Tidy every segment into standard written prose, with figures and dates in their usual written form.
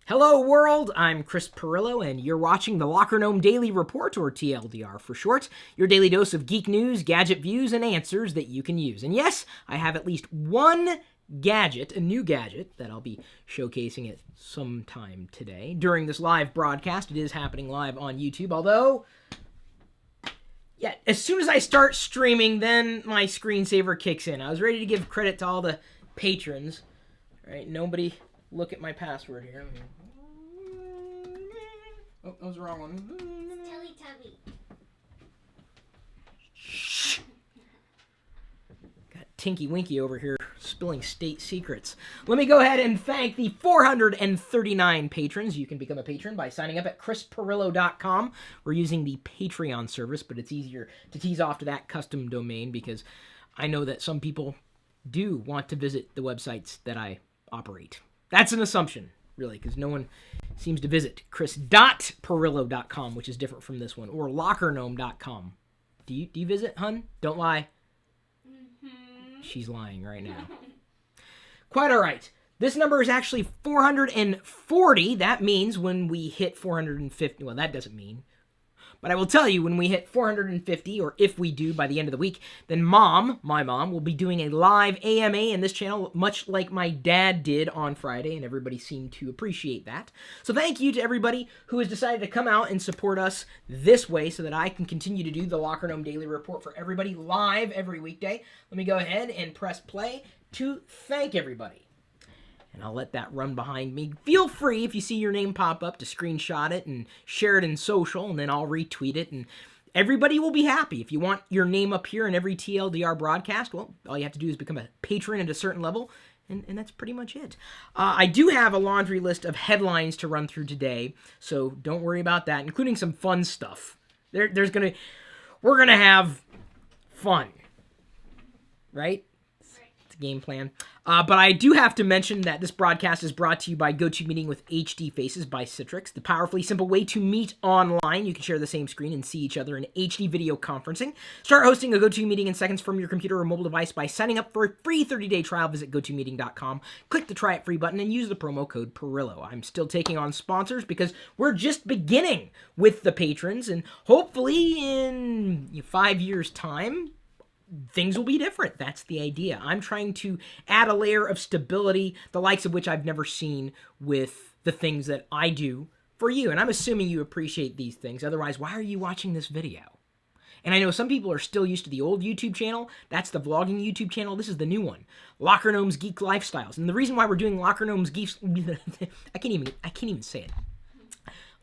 Hello world, I'm Chris Pirillo, and you're watching the LockerGnome Daily Report, or TLDR for short, your daily dose of geek news, gadget views, and answers that you can use. And yes, I have at least one gadget, a new gadget, that I'll be showcasing it sometime today. During this live broadcast, it is happening live on YouTube, although, yeah, as soon as I start streaming, then my screensaver kicks in. I was ready to give credit to all the patrons. All right, nobody look at my password here. Oh, that was the wrong one. Teletubby. Shh. Got Tinky Winky over here spilling state secrets. Let me go ahead and thank the 439 patrons. You can become a patron by signing up at chrispirillo.com. We're using the Patreon service, but it's easier to tease off to that custom domain because I know that some people do want to visit the websites that I operate. That's an assumption, really, because no one seems to visit chris.pirillo.com, which is different from this one, or lockergnome.com. Do you visit, hun? Don't lie. Mm-hmm. She's lying right now. Quite all right. This number is actually 440. That means when we hit 450, well, that doesn't mean. But I will tell you, when we hit 450, or if we do by the end of the week, then my mom, will be doing a live AMA in this channel, much like my dad did on Friday, and everybody seemed to appreciate that. So thank you to everybody who has decided to come out and support us this way so that I can continue to do the LockerGnome Daily Report for everybody live every weekday. Let me go ahead and press play to thank everybody. And I'll let that run behind me. Feel free, if you see your name pop up, to screenshot it and share it in social, and then I'll retweet it, and everybody will be happy. If you want your name up here in every TLDR broadcast, well, all you have to do is become a patron at a certain level, and that's pretty much it. I do have a laundry list of headlines to run through today, so don't worry about that, including some fun stuff. We're gonna have fun, right? Game plan. But I do have to mention that this broadcast is brought to you by GoToMeeting with HD Faces by Citrix, the powerfully simple way to meet online. You can share the same screen and see each other in HD video conferencing. Start hosting a GoToMeeting in seconds from your computer or mobile device by signing up for a free 30-day trial. Visit GoToMeeting.com, click the Try It Free button, and use the promo code Pirillo. I'm still taking on sponsors because we're just beginning with the patrons, and hopefully in 5 years' time, things will be different. That's the idea. I'm trying to add a layer of stability, the likes of which I've never seen with the things that I do for you. And I'm assuming you appreciate these things. Otherwise, why are you watching this video? And I know some people are still used to the old YouTube channel. That's the vlogging YouTube channel. This is the new one, LockerGnome's Geek Lifestyles. And the reason why we're doing LockerGnome's Geek... I can't even say it.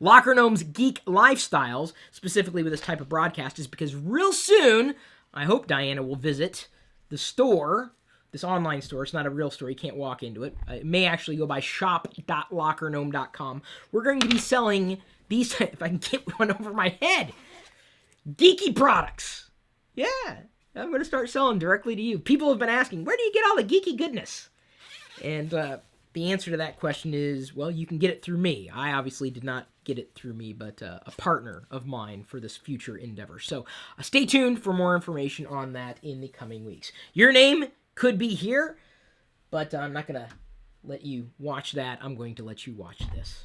LockerGnome's Geek Lifestyles, specifically with this type of broadcast, is because real soon, I hope Diana will visit the store, this online store. It's not a real store. You can't walk into it. It may actually go by shop.lockergnome.com. We're going to be selling these, if I can get one over my head, geeky products. Yeah, I'm going to start selling directly to you. People have been asking, where do you get all the geeky goodness? And the answer to that question is, well, you can get it through me. I obviously did not get it through me, but a partner of mine for this future endeavor. So stay tuned for more information on that in the coming weeks. Your name could be here, but I'm not going to let you watch that. I'm going to let you watch this.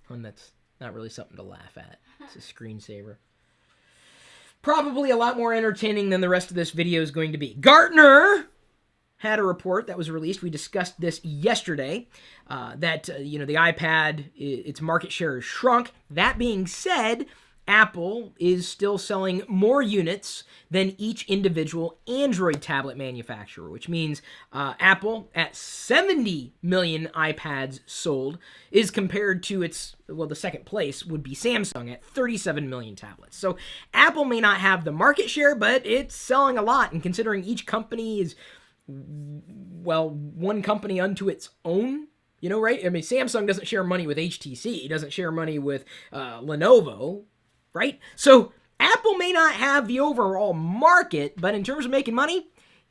And that's not really something to laugh at. It's a screensaver. Probably a lot more entertaining than the rest of this video is going to be. Gartner had a report that was released. We discussed this yesterday, that the iPad, its market share has shrunk. That being said, Apple is still selling more units than each individual Android tablet manufacturer, which means Apple, at 70 million iPads sold, is compared to the second place would be Samsung at 37 million tablets. So Apple may not have the market share, but it's selling a lot, and considering each company is, well, one company unto its own, right? I mean, Samsung doesn't share money with HTC, doesn't share money with Lenovo, right? So Apple may not have the overall market, but in terms of making money,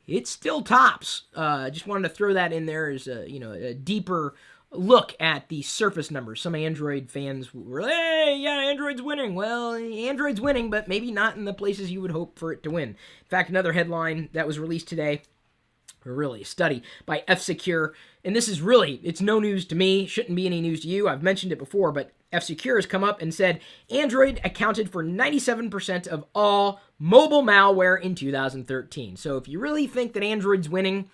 it still tops. Just wanted to throw that in there as a deeper look at the surface numbers. Some Android fans were, hey, yeah, Android's winning. Well, Android's winning, but maybe not in the places you would hope for it to win. In fact, another headline that was released today, Really, a study by F-Secure, and this is really, it's no news to me, shouldn't be any news to you. I've mentioned it before, but F-Secure has come up and said Android accounted for 97% of all mobile malware in 2013. So if you really think that Android's winning,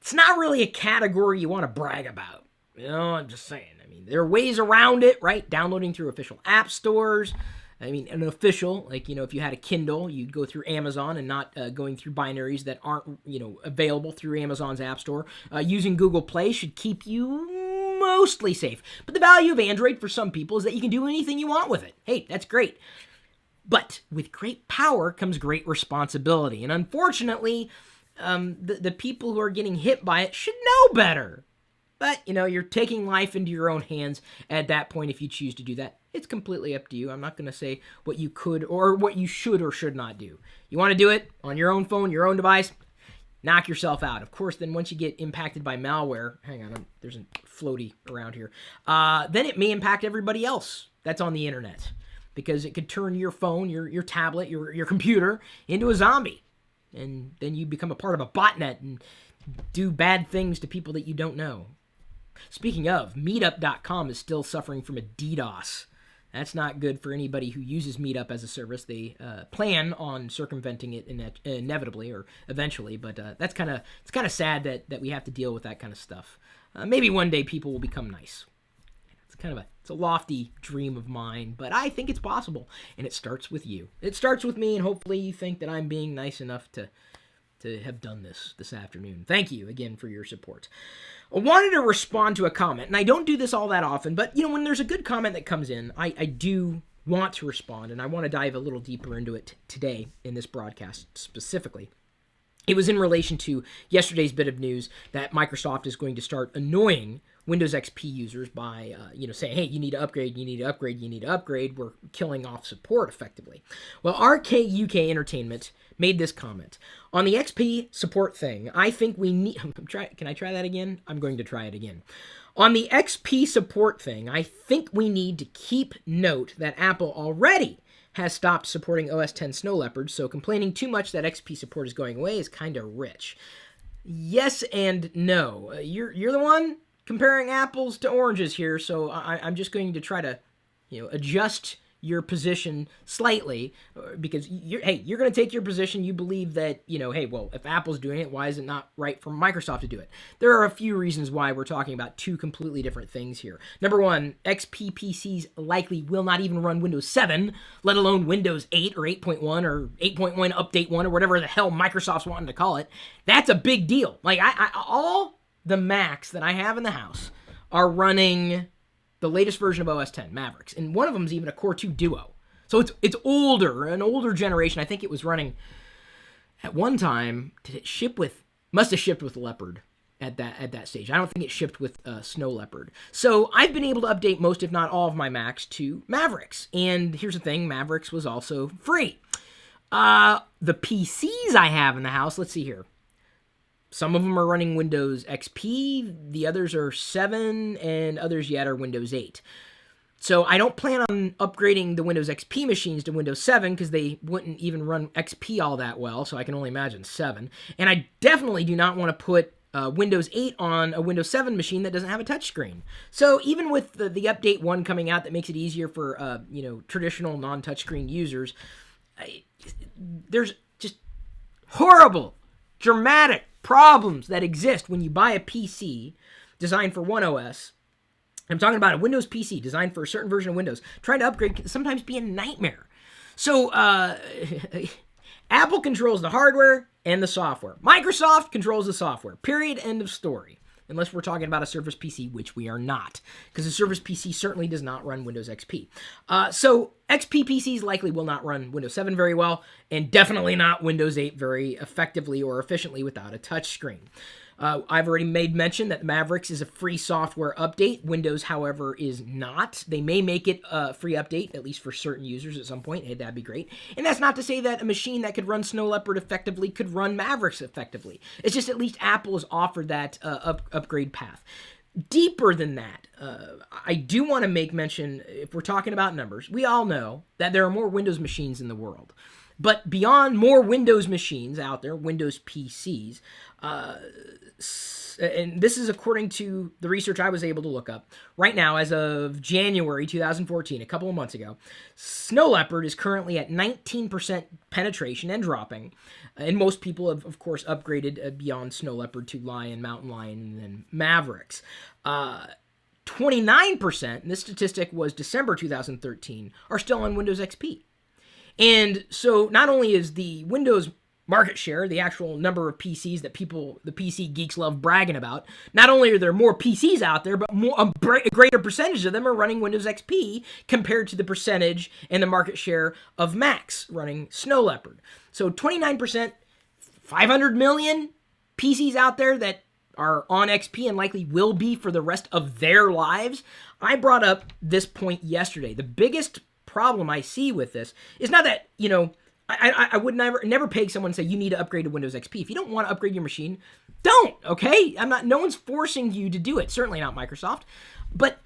it's not really a category you want to brag about. You know, I'm just saying. I mean, there are ways around it, right? Downloading through official app stores. I mean, an official, like, you know, if you had a Kindle, you'd go through Amazon and not going through binaries that aren't, you know, available through Amazon's App Store. Using Google Play should keep you mostly safe. But the value of Android for some people is that you can do anything you want with it. Hey, that's great. But with great power comes great responsibility. And unfortunately, the people who are getting hit by it should know better. But, you know, you're taking life into your own hands at that point if you choose to do that. It's completely up to you. I'm not going to say what you could or what you should or should not do. You want to do it on your own phone, your own device, knock yourself out. Of course, then once you get impacted by malware, hang on, there's a floaty around here, then it may impact everybody else that's on the internet because it could turn your phone, your tablet, your computer into a zombie. And then you become a part of a botnet and do bad things to people that you don't know. Speaking of, Meetup.com is still suffering from a DDoS. That's not good for anybody who uses Meetup as a service. They plan on circumventing it inevitably or eventually, but it's kind of sad that we have to deal with that kind of stuff. Maybe one day people will become nice. It's a lofty dream of mine, but I think it's possible, and it starts with you. It starts with me, and hopefully you think that I'm being nice enough to have done this afternoon. Thank you again for your support. I wanted to respond to a comment, and I don't do this all that often, but you know, when there's a good comment that comes in, I do want to respond, and I want to dive a little deeper into it today in this broadcast specifically. It was in relation to yesterday's bit of news that Microsoft is going to start annoying Windows XP users by, saying, hey, you need to upgrade, you need to upgrade, you need to upgrade. We're killing off support effectively. Well, RKUK Entertainment made this comment. On the XP support thing, I think we need... Can I try that again? I'm going to try it again. On the XP support thing, I think we need to keep note that Apple already has stopped supporting OS X Snow Leopard, so complaining too much that XP support is going away is kind of rich. Yes and no. You're the one comparing apples to oranges here, so I'm just going to try to, adjust your position slightly, because you're going to take your position. You believe that, hey, well, if Apple's doing it, why is it not right for Microsoft to do it? There are a few reasons why we're talking about two completely different things here. Number one, XP PCs likely will not even run Windows 7, let alone Windows 8 or 8.1 or 8.1 Update 1 or whatever the hell Microsoft's wanting to call it. That's a big deal. Like, all the Macs that I have in the house are running the latest version of OS X, Mavericks, and one of them is even a Core 2 Duo. So it's older, an older generation. I think it was running at one time. Did it ship with? Must have shipped with Leopard at that stage. I don't think it shipped with Snow Leopard. So I've been able to update most, if not all, of my Macs to Mavericks. And here's the thing: Mavericks was also free. The PCs I have in the house. Let's see here. Some of them are running Windows XP, the others are 7, and others yet are Windows 8. So I don't plan on upgrading the Windows XP machines to Windows 7 because they wouldn't even run XP all that well, so I can only imagine 7. And I definitely do not want to put Windows 8 on a Windows 7 machine that doesn't have a touchscreen. So even with the Update 1 coming out that makes it easier for traditional non-touchscreen users, there's just horrible, dramatic problems that exist when you buy a PC designed for one OS. I'm talking about a Windows PC designed for a certain version of Windows. Trying to upgrade can sometimes be a nightmare. So Apple controls the hardware and the software. Microsoft controls the software. Period. End of story. Unless we're talking about a Surface PC, which we are not, because the Surface PC certainly does not run Windows XP. So XP PCs likely will not run Windows 7 very well, and definitely not Windows 8 very effectively or efficiently without a touchscreen. I've already made mention that Mavericks is a free software update. Windows, however, is not. They may make it a free update, at least for certain users at some point. Hey, that'd be great. And that's not to say that a machine that could run Snow Leopard effectively could run Mavericks effectively. It's just at least Apple has offered that upgrade path. Deeper than that, I do want to make mention, if we're talking about numbers, we all know that there are more Windows machines in the world. But beyond more Windows machines out there, Windows PCs, and this is according to the research I was able to look up, right now, as of January 2014, a couple of months ago, Snow Leopard is currently at 19% penetration and dropping. And most people have, of course, upgraded beyond Snow Leopard to Lion, Mountain Lion, and then Mavericks. 29%, and this statistic was December 2013, are still on Windows XP. And so not only is the Windows market share, the actual number of PCs that people, the PC geeks, love bragging about, not only are there more PCs out there, but a greater percentage of them are running Windows XP compared to the percentage and the market share of Macs running Snow Leopard. So 29%, 500 million PCs out there that are on XP and likely will be for the rest of their lives. I brought up this point yesterday. The biggest problem I see with this is not that, I would never peg someone and say you need to upgrade to Windows XP. If you don't want to upgrade your machine, don't, okay? No one's forcing you to do it. Certainly not Microsoft. But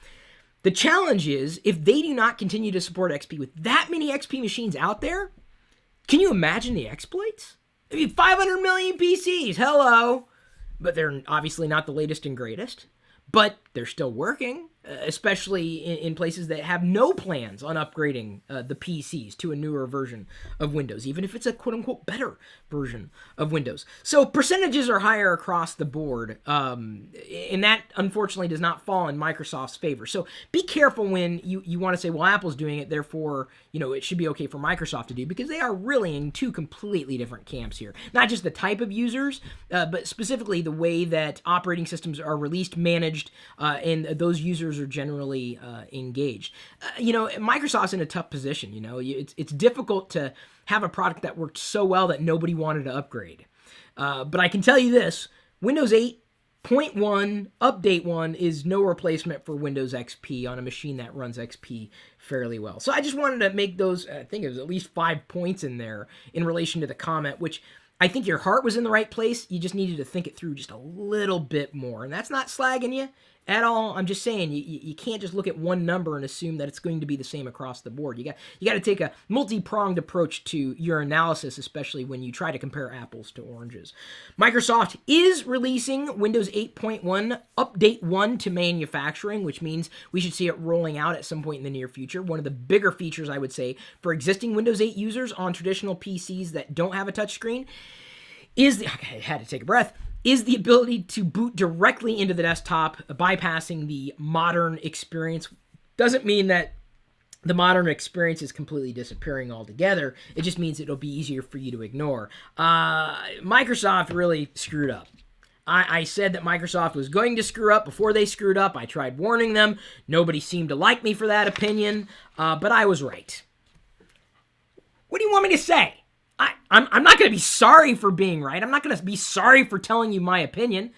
the challenge is, if they do not continue to support XP with that many XP machines out there, can you imagine the exploits? 500 million PCs, hello. But they're obviously not the latest and greatest. But they're still working, especially in places that have no plans on upgrading the PCs to a newer version of Windows, even if it's a quote-unquote better version of Windows. So percentages are higher across the board, and that, unfortunately, does not fall in Microsoft's favor. So be careful when you want to say, well, Apple's doing it, therefore, it should be okay for Microsoft to do, because they are really in two completely different camps here. Not just the type of users, but specifically the way that operating systems are released, managed, and those users are generally engaged. Microsoft's in a tough position. It's difficult to have a product that worked so well that nobody wanted to upgrade. But I can tell you this, Windows 8.1 Update 1 is no replacement for Windows XP on a machine that runs XP fairly well. So I just wanted to make those, I think it was at least 5 points in there in relation to the comment, which I think your heart was in the right place. You just needed to think it through just a little bit more. And that's not slagging you at all. I'm just saying you can't just look at one number and assume that it's going to be the same across the board. You got to take a multi-pronged approach to your analysis, especially when you try to compare apples to oranges. Microsoft is releasing Windows 8.1 Update 1 to manufacturing, which means we should see it rolling out at some point in the near future. One of the bigger features, I would say, for existing Windows 8 users on traditional PCs that don't have a touchscreen is I had to take a breath, is the ability to boot directly into the desktop, bypassing the modern experience. Doesn't mean that the modern experience is completely disappearing altogether. It just means it'll be easier for you to ignore. Microsoft really screwed up. I said that Microsoft was going to screw up before they screwed up. I tried warning them. Nobody seemed to like me for that opinion, but I was right. What do you want me to say? I'm not going to be sorry for being right. I'm not going to be sorry for telling you my opinion.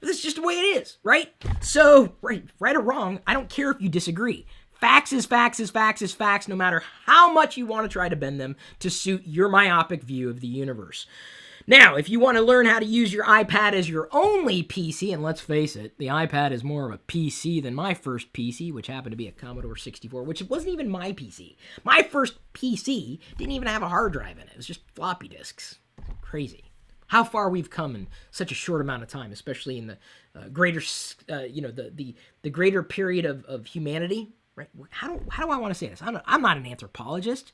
That's just the way it is, right? So, right or wrong, I don't care if you disagree. Facts is facts is facts is facts, no matter how much you want to try to bend them to suit your myopic view of the universe. Now, if you want to learn how to use your iPad as your only PC, and let's face it, the iPad is more of a PC than my first PC, which happened to be a Commodore 64, which wasn't even my PC. My first PC didn't even have a hard drive in it. It was just floppy disks. Crazy. How far we've come in such a short amount of time, especially in the greater, the greater period of humanity. Right? How do I want to say this? I'm not an anthropologist.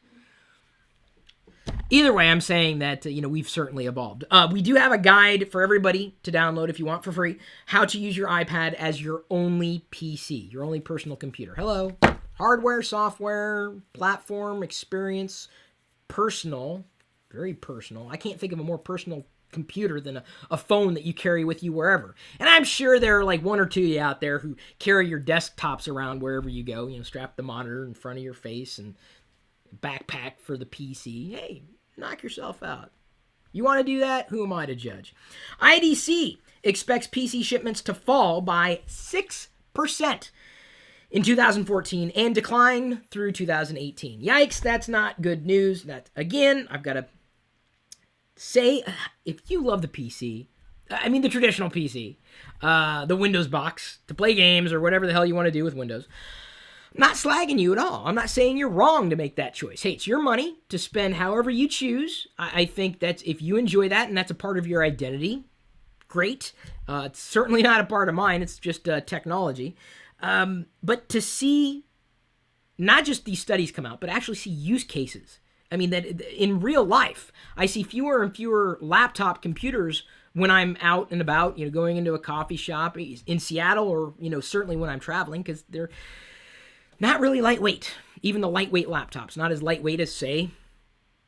Either way, I'm saying that, we've certainly evolved. We do have a guide for everybody to download if you want for free, how to use your iPad as your only PC, your only personal computer. Hello. Hardware, software, platform, experience, personal, very personal. I can't think of a more personal computer than a phone that you carry with you wherever. And I'm sure there are like one or two of you out there who carry your desktops around wherever you go, strap the monitor in front of your face and backpack for the PC. Hey, knock yourself out. You want to do that? Who am I to judge? IDC expects PC shipments to fall by 6% in 2014 and decline through 2018. Yikes, that's not good news. That, again, I've got to say, if you love the PC, the traditional PC, the Windows box, to play games or whatever the hell you want to do with Windows, Not slagging you at all. I'm not saying you're wrong to make that choice. Hey, it's your money to spend however you choose. I think that's, if you enjoy that and that's a part of your identity, great. It's certainly not a part of mine. It's just technology. But to see not just these studies come out, but actually see use cases. I mean, that in real life, I see fewer and fewer laptop computers when I'm out and about, going into a coffee shop in Seattle, or, certainly when I'm traveling, because they're not really lightweight. Even the lightweight laptops, not as lightweight as, say,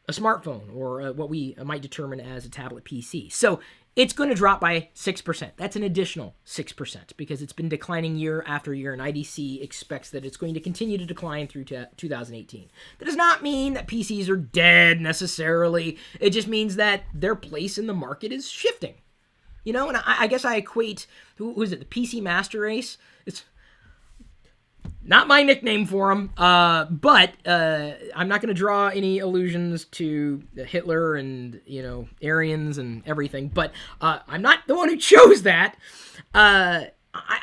a smartphone or what we might determine as a tablet PC. So it's going to drop by 6%. That's an additional 6% because it's been declining year after year, and IDC expects that it's going to continue to decline through 2018. That does not mean that PCs are dead necessarily. It just means that their place in the market is shifting. And I guess I equate, who is it, the PC Master Race? It's not my nickname for him, but I'm not going to draw any allusions to Hitler and, Aryans and everything, but I'm not the one who chose that. I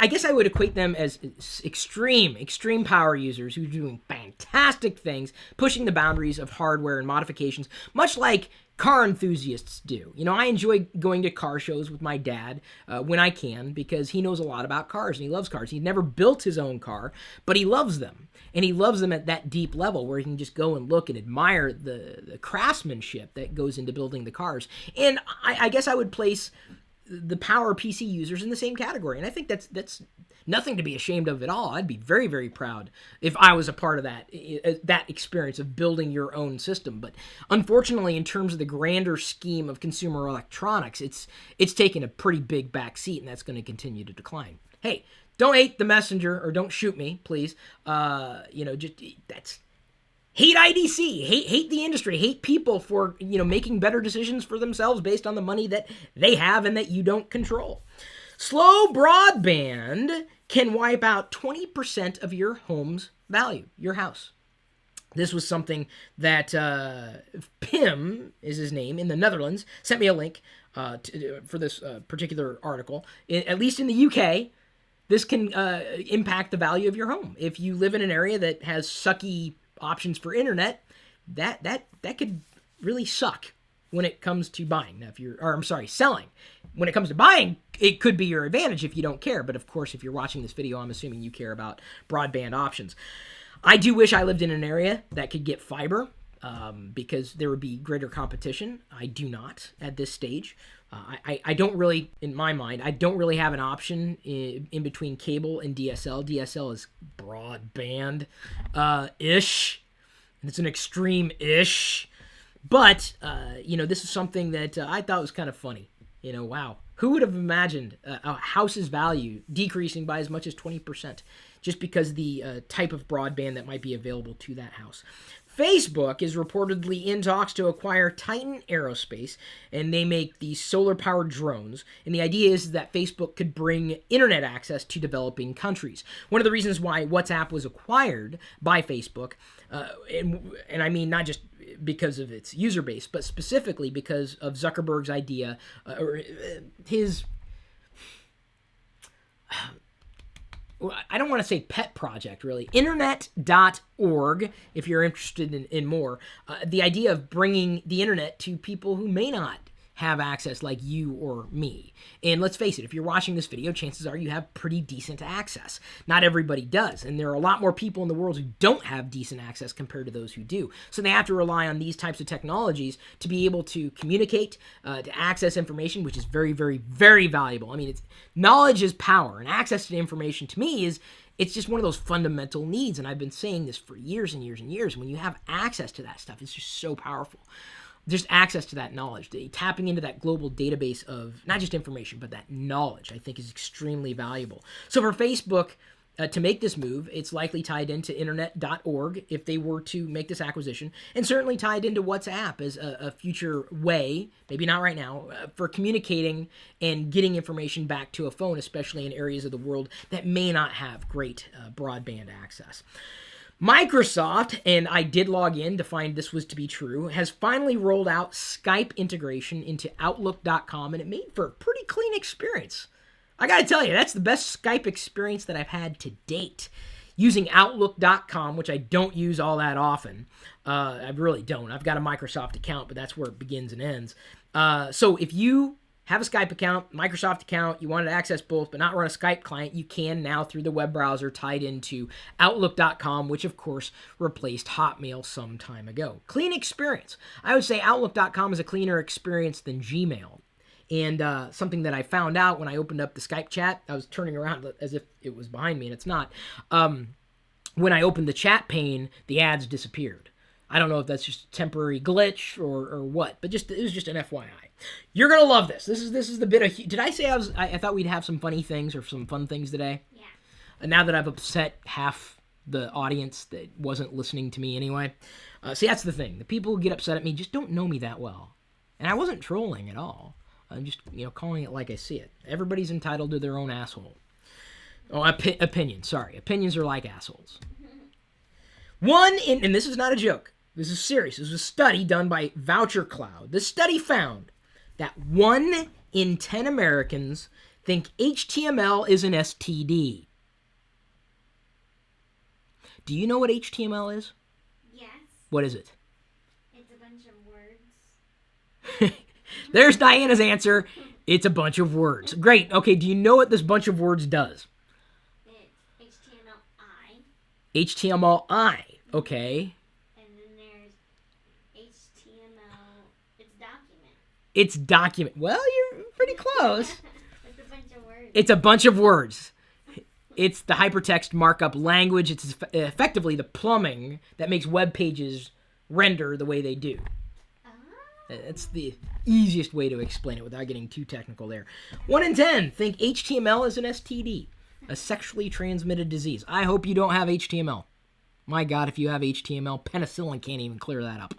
guess I would equate them as extreme power users who are doing fantastic things, pushing the boundaries of hardware and modifications, much like car enthusiasts do. I enjoy going to car shows with my dad when I can, because he knows a lot about cars and he loves cars. He's never built his own car, but he loves them. And he loves them at that deep level where he can just go and look and admire the craftsmanship that goes into building the cars. And I guess I would place the power PC users in the same category. And I think that's nothing to be ashamed of at all. I'd be very, very proud if I was a part of that experience of building your own system. But unfortunately, in terms of the grander scheme of consumer electronics, it's taken a pretty big backseat, and that's going to continue to decline. Hey, don't hate the messenger, or don't shoot me, please. That's hate IDC, hate the industry, hate people for, making better decisions for themselves based on the money that they have and that you don't control. Slow broadband can wipe out 20% of your home's value, your house. This was something that Pim is his name in the Netherlands sent me a link for this particular article. At least in the UK, this can impact the value of your home. If you live in an area that has sucky options for internet, that could really suck when it comes to buying. Now, selling. When it comes to buying, it could be your advantage if you don't care. But of course, if you're watching this video, I'm assuming you care about broadband options. I do wish I lived in an area that could get fiber, because there would be greater competition. I do not at this stage. I don't really, in my mind, I don't really have an option in between cable and DSL. DSL is broadband-ish. It's an extreme-ish. But, this is something that I thought was kind of funny. Wow. Who would have imagined a house's value decreasing by as much as 20% just because of the type of broadband that might be available to that house? Facebook is reportedly in talks to acquire Titan Aerospace, and they make these solar-powered drones. And the idea is that Facebook could bring internet access to developing countries. One of the reasons why WhatsApp was acquired by Facebook, and I mean not just because of its user base, but specifically because of Zuckerberg's idea, or his... I don't want to say pet project, really. Internet.org, if you're interested in more. The idea of bringing the internet to people who may not have access like you or me. And let's face it, if you're watching this video, chances are you have pretty decent access. Not everybody does, and there are a lot more people in the world who don't have decent access compared to those who do. So they have to rely on these types of technologies to be able to communicate, to access information, which is very, very, very valuable. I mean, knowledge is power, and access to information to me it's just one of those fundamental needs, and I've been saying this for years and years and years. When you have access to that stuff, it's just so powerful. Just access to that knowledge, tapping into that global database of not just information, but that knowledge, I think is extremely valuable. So for Facebook to make this move, it's likely tied into internet.org if they were to make this acquisition, and certainly tied into WhatsApp as a future way, maybe not right now, for communicating and getting information back to a phone, especially in areas of the world that may not have great broadband access. Microsoft, and I did log in to find this was to be true, has finally rolled out Skype integration into Outlook.com, and it made for a pretty clean experience. I gotta tell you, that's the best Skype experience that I've had to date. using Outlook.com, which I don't use all that often. I really don't. I've got a Microsoft account, but that's where it begins and ends. So if you have a Skype account, Microsoft account, you wanted to access both but not run a Skype client, you can now through the web browser tied into Outlook.com, which of course replaced Hotmail some time ago. Clean experience. I would say Outlook.com is a cleaner experience than Gmail. And something that I found out when I opened up the Skype chat, I was turning around as if it was behind me, and it's not. When I opened the chat pane, the ads disappeared. I don't know if that's just a temporary glitch or what, but it was just an FYI. You're gonna love this. This is the bit of. Did I say I thought we'd have some funny things or some fun things today? Yeah. And now that I've upset half the audience that wasn't listening to me anyway. See, that's the thing. The people who get upset at me just don't know me that well, and I wasn't trolling at all. I'm just, calling it like I see it. Everybody's entitled to their own asshole. Oh, opinion. Sorry. Opinions are like assholes. And this is not a joke. This is serious. This was a study done by Voucher Cloud. This study found that 1 in 10 Americans think HTML is an STD. Do you know what HTML is? Yes. What is it? It's a bunch of words. There's Diana's answer. It's a bunch of words. Great. Okay, do you know what this bunch of words does? It's HTML-I. HTML-I. Okay. And then there's HTML. It's document. It's document. Well, you're pretty close. It's a bunch of words. It's a bunch of words. It's the hypertext markup language. It's effectively the plumbing that makes web pages render the way they do. It's the easiest way to explain it without getting too technical there. 1 in 10 think HTML is an STD, a sexually transmitted disease. I hope you don't have HTML. My God, if you have HTML, penicillin can't even clear that up.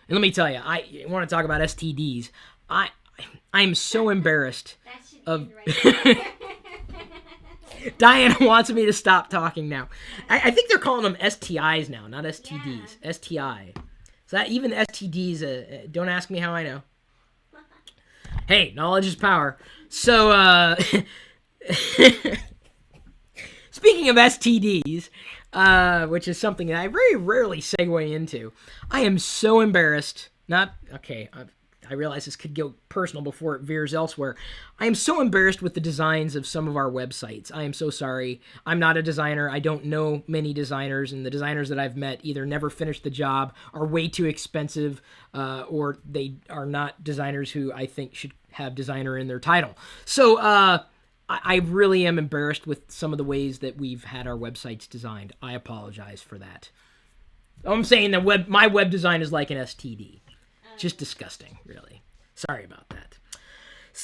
And let me tell you, I want to talk about STDs. I'm so embarrassed of... Right. Diana wants me to stop talking now. I think they're calling them STIs now, not STDs. Yeah. STI. So that even STDs, don't ask me how I know. Hey, knowledge is power. So, speaking of STDs, which is something that I very rarely segue into, I am so embarrassed. I realize this could go personal before it veers elsewhere. I am so embarrassed with the designs of some of our websites. I am so sorry. I'm not a designer. I don't know many designers, and the designers that I've met either never finished the job, are way too expensive, or they are not designers who I think should have designer in their title. So I really am embarrassed with some of the ways that we've had our websites designed. I apologize for that. I'm saying that my web design is like an STD. Just disgusting, really. Sorry about that.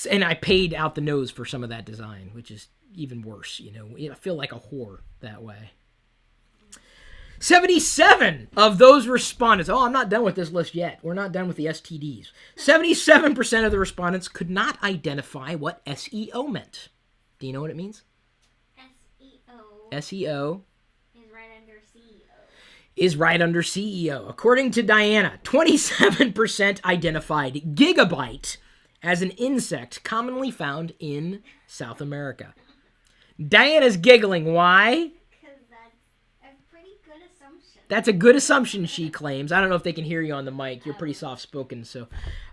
And I paid out the nose for some of that design, which is even worse, I feel like a whore that way. 77 of those respondents... Oh, I'm not done with this list yet. We're not done with the STDs. 77% of the respondents could not identify what SEO meant. Do you know what it means? SEO. SEO. Is right under CEO. According to Diana, 27% identified gigabyte as an insect commonly found in South America. Diana's giggling. Why? Because that's a pretty good assumption. That's a good assumption, she claims. I don't know if they can hear you on the mic. You're pretty soft-spoken, so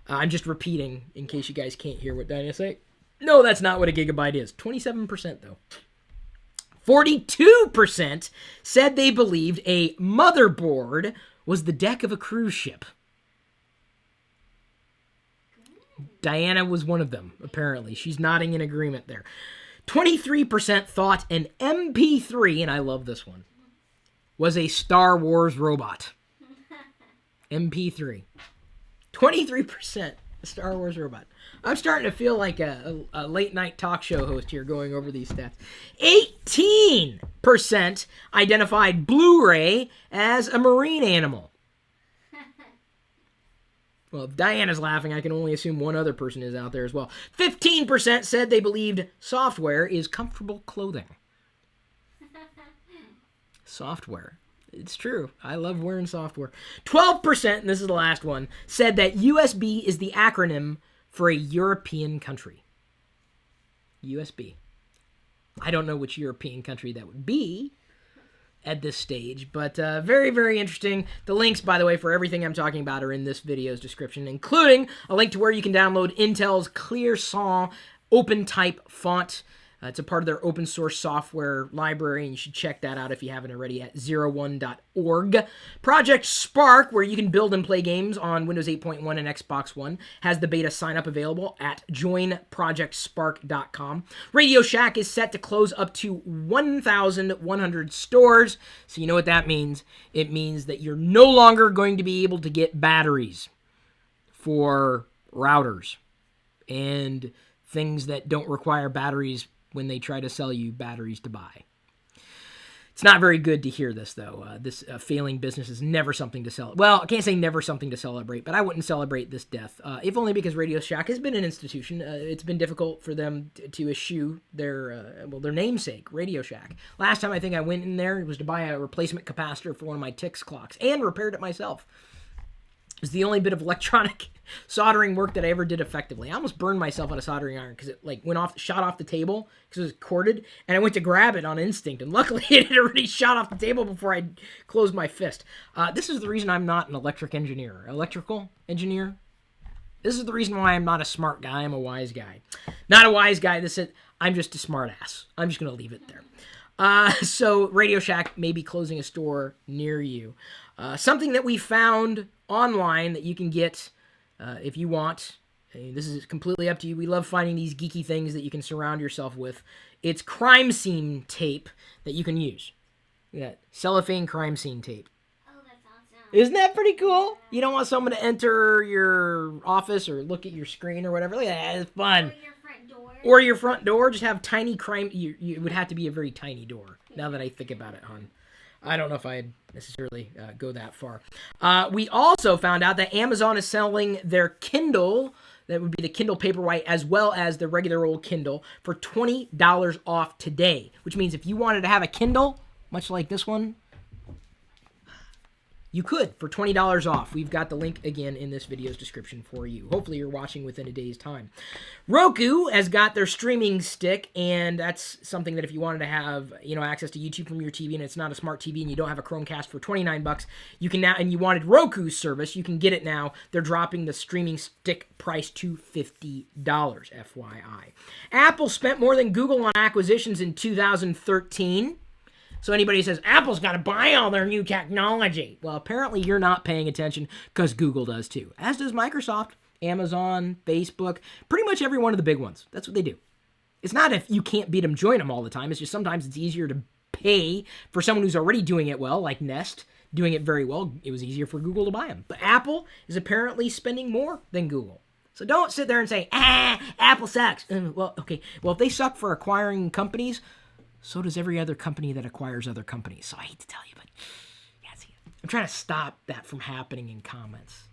I'm just repeating in case you guys can't hear what Diana's saying. No, that's not what a gigabyte is. 27%, though. 42% said they believed a motherboard was the deck of a cruise ship. Diana was one of them, apparently. She's nodding in agreement there. 23% thought an MP3, and I love this one, was a Star Wars robot. MP3. 23% a Star Wars robot. I'm starting to feel like a late-night talk show host here going over these stats. 18% identified Blu-ray as a marine animal. Well, if Diana's laughing, I can only assume one other person is out there as well. 15% said they believed software is comfortable clothing. Software. It's true. I love wearing software. 12%, and this is the last one, said that USB is the acronym for a European country. USB. I don't know which European country that would be, at this stage, but very, very interesting. The links, by the way, for everything I'm talking about are in this video's description, including a link to where you can download Intel's ClearSong open type font. It's a part of their open source software library, and you should check that out if you haven't already at 01.org. Project Spark, where you can build and play games on Windows 8.1 and Xbox One, has the beta sign-up available at joinprojectspark.com. Radio Shack is set to close up to 1,100 stores, so you know what that means. It means that you're no longer going to be able to get batteries for routers and things that don't require batteries when they try to sell you batteries to buy. It's not very good to hear this, though. This failing business is never something to celebrate. Well, I can't say never something to celebrate, but I wouldn't celebrate this death, if only because Radio Shack has been an institution. It's been difficult for them to eschew their namesake, Radio Shack. Last time I think I went in there, it was to buy a replacement capacitor for one of my Tix clocks, and repaired it myself. It was the only bit of electronic soldering work that I ever did effectively. I almost burned myself on a soldering iron because it shot off the table because it was corded, and I went to grab it on instinct, and luckily it had already shot off the table before I closed my fist. This is the reason I'm not an electrical engineer. This is the reason why I'm not a smart guy. I'm a wise guy. Not a wise guy. I'm just a smart ass. I'm just going to leave it there. So Radio Shack may be closing a store near you. Something that we found online that you can get if you want. This is completely up to you. We love finding these geeky things that you can surround yourself with. It's crime scene tape that you can use. Yeah, cellophane crime scene tape. Oh, that's awesome. Isn't that pretty cool? You don't want someone to enter your office or look at your screen or whatever. Yeah, it's fun. Or your front door. Just have tiny crime. It would have to be a very tiny door. Now that I think about it, hon. I don't know if I'd necessarily go that far. We also found out that Amazon is selling their Kindle, that would be the Kindle Paperwhite, as well as the regular old Kindle, for $20 off today. Which means if you wanted to have a Kindle, much like this one, you could for $20 off. We've got the link again in this video's description for you. Hopefully you're watching within a day's time. Roku has got their streaming stick, and that's something that if you wanted to have, access to YouTube from your TV and it's not a smart TV and you don't have a Chromecast for $29, you can now, and you wanted Roku's service, you can get it now. They're dropping the streaming stick price to $50, FYI. Apple spent more than Google on acquisitions in 2013. So anybody says, Apple's got to buy all their new technology. Well, apparently you're not paying attention because Google does too. As does Microsoft, Amazon, Facebook, pretty much every one of the big ones. That's what they do. It's not if you can't beat them, join them all the time. It's just sometimes it's easier to pay for someone who's already doing it well, like Nest, doing it very well. It was easier for Google to buy them. But Apple is apparently spending more than Google. So don't sit there and say, Apple sucks. Well, okay. Well, if they suck for acquiring companies, so does every other company that acquires other companies. So I hate to tell you, but yeah, I'm trying to stop that from happening in comments.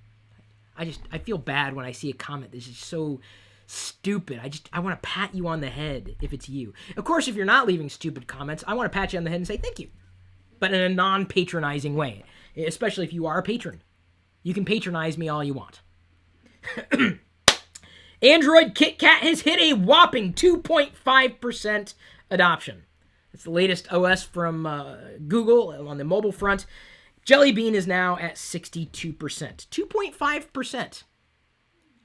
I feel bad when I see a comment that's just so stupid. I want to pat you on the head if it's you. Of course, if you're not leaving stupid comments, I want to pat you on the head and say thank you, but in a non-patronizing way, especially if you are a patron. You can patronize me all you want. Android KitKat has hit a whopping 2.5% adoption. It's the latest OS from Google on the mobile front. Jelly Bean is now at 62%. 2.5%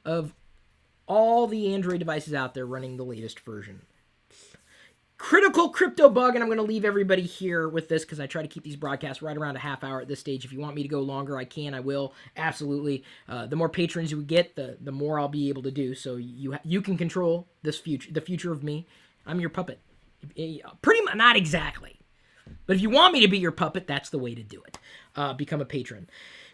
of all the Android devices out there running the latest version. Critical crypto bug, and I'm going to leave everybody here with this because I try to keep these broadcasts right around a half hour at this stage. If you want me to go longer, I can, I will, absolutely. The more patrons you get, the more I'll be able to do. So you can control the future of me. I'm your puppet. Pretty much, not exactly. But if you want me to be your puppet, that's the way to do it. Become a patron.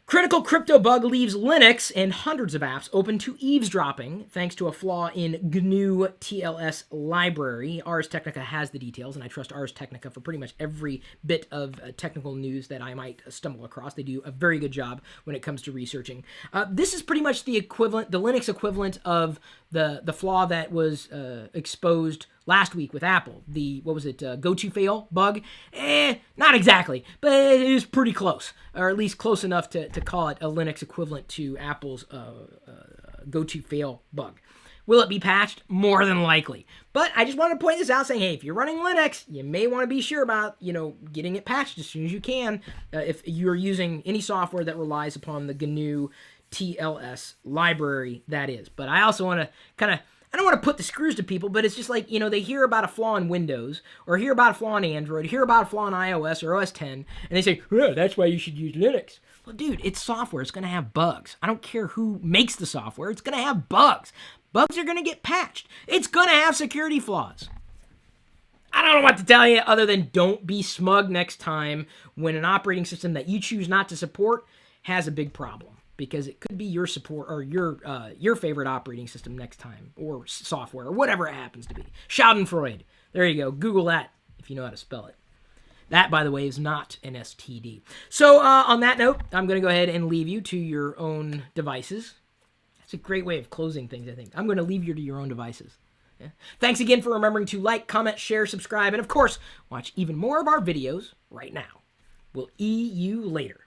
Critical crypto bug leaves Linux and hundreds of apps open to eavesdropping thanks to a flaw in GNU TLS library. Ars Technica has the details, and I trust Ars Technica for pretty much every bit of technical news that I might stumble across. They do a very good job when it comes to researching. This is pretty much the Linux equivalent of the flaw that was exposed last week with Apple. Go to fail bug? Not exactly, but it is pretty close, or at least close enough to call it a Linux equivalent to Apple's go to fail bug. Will it be patched? More than likely. But I just wanted to point this out saying, hey, if you're running Linux, you may want to be sure about, getting it patched as soon as you can if you're using any software that relies upon the GNU TLS library, that is. But I also want to I don't want to put the screws to people, but it's just like, they hear about a flaw in Windows, or hear about a flaw in Android, hear about a flaw in iOS or OS X, and they say, well, that's why you should use Linux. Well, dude, it's software. It's going to have bugs. I don't care who makes the software. It's going to have bugs. Bugs are going to get patched. It's going to have security flaws. I don't know what to tell you other than don't be smug next time when an operating system that you choose not to support has a big problem. Because it could be your support or your favorite operating system next time, or software, or whatever it happens to be. Schadenfreude. There you go. Google that if you know how to spell it. That, by the way, is not an STD. So on that note, I'm going to go ahead and leave you to your own devices. That's a great way of closing things, I think. I'm going to leave you to your own devices. Yeah. Thanks again for remembering to like, comment, share, subscribe, and of course, watch even more of our videos right now. We'll see you later.